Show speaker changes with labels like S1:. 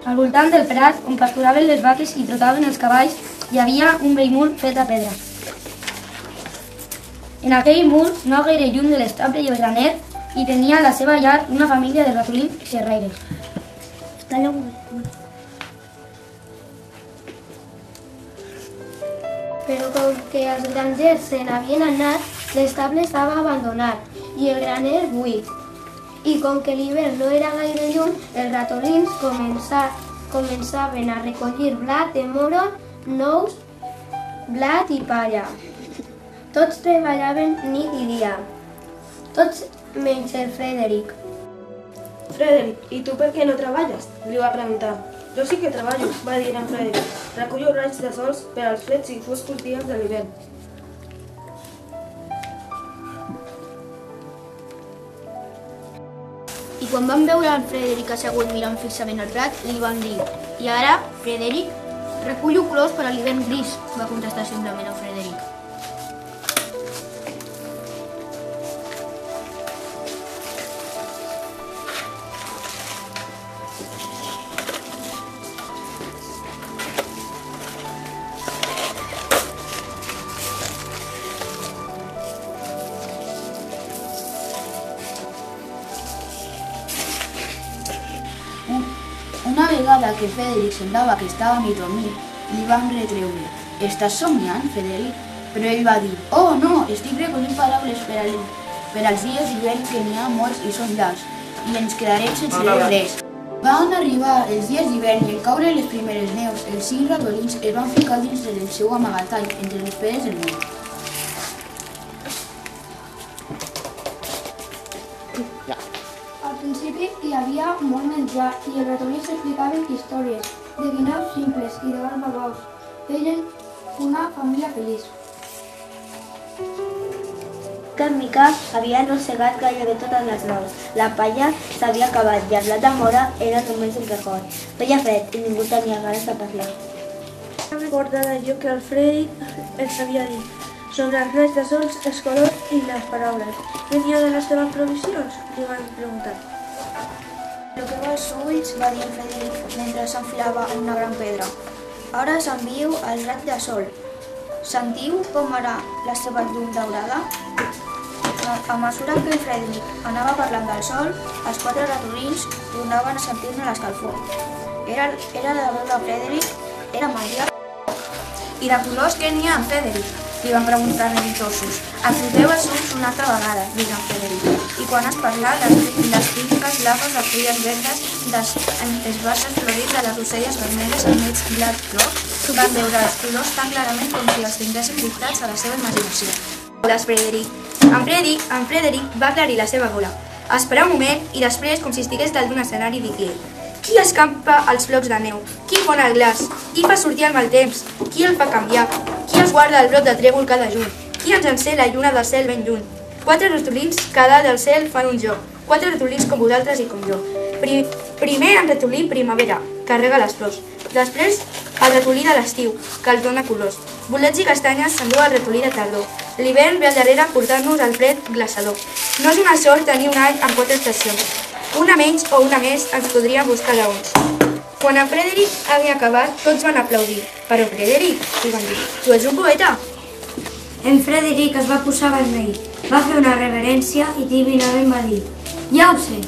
S1: Al voltant del prat, on pasturaven les vaques i trotaven els cavalls, hi havia un vell mur fet a pedra. En aquell mur, no gaire lluny de l'estable i el graner, hi tenia la seva llar una família de ratolins xerraires.
S2: Però com que els grangers se n'havien anat, l'estable estava abandonat i el graner buit. I com que l'hivern no era gaire lluny, els ratolins començaven a recollir blat de moro, nous, blat i palla. Tots treballaven nit i dia, tots menys el Frederic.
S3: Frederic, i tu per què no treballes? Li va preguntar. Jo sí que treballo, va dir en Frederic. Recullo raigs de sols per als freds i foscos dies de l'hivern.
S4: I quan van veure el Frederic assegut mirant fixament al prat, li van dir: "I ara, Frederic, recullo colors per a l'hivern gris", va contestar simplement el Frederic.
S5: Una vegada que Frederic semblava que estava mig dormint, li van retreure: "Estàs somiant, Frederic?" Però ell va dir: "Oh, no, estic recollint paraules per als dies d'hivern que n'hi ha molts i són llargs, i ens quedarem sense res." Van arribar els dies d'hivern i en caure les primeres neus, els 5 ratolins es van ficar dins del seu amagatall entre les pedres del mur.
S1: Al principi hi havia molt menjar i els ratolins explicaven històries de guineus simples i de garbabaus. Feien una família feliç.
S2: Que en Mica havia arrossegat gairebé totes les nous. La palla s'havia acabat i el blat de mora era només un record. Feia fred i ningú tenia ganes de parlar.
S3: Vam recordar allò que el Frederic els havia dit sobre els raigs de sols, els colors i les paraules. Venia de les teves provisions? Li van preguntar.
S5: "Lo que vols ulls", va dir el Frederic mentre s'enfilava en una gran pedra. "Ara s'enviu el raig de sol. Sentiu com ara la seva llum daurada?" A mesura que el Frederic anava parlant del sol, els 4 ratolins tornaven a sentir-ne l'escalfor. Era la veu de Frederic? Era màgia? "I de colors què n'hi ha, Frederic?", li van preguntar neguitosos. "Enfroteu els ulls una altra vegada", digué en Frederic. I quan es parlà, les típiques laves de fulles verdes es bases florits de les roselles vermelles al mig blat groc van veure els colors tan clarament com si els tinguessin dictats a la seva imaginació.
S1: En Frederic va aclarir la seva gola. Esperar un moment i després, com si estigués dalt d'un escenari, digué: "Qui escampa els flocs de neu? Qui pon el glaç? Qui fa sortir el mal temps? Qui el fa canviar? Qui es guarda el brot de trèvol cada juny? Qui ens encén la lluna del cel ben lluny? 4 ratolins que dalt del cel fan un joc. 4 ratolins com vosaltres i com jo. Primer en ratolí primavera, que rega les flors. Després el ratolí de l'estiu, que els dona colors. Bolets i castanyes s'endú el ratolí de tardor. L'hivern ve al darrere portant-nos el fred glaçador. No és una sort tenir un any amb 4 estacions. Una menys o una més ens podria buscar raons." Quan en Frederic havia acabat, tots van aplaudir. "Però Frederic", li van dir, "tu ets un poeta."
S2: En Frederic es va posar vermell, va fer una reverència i tímidament va dir: "Ja ho sé,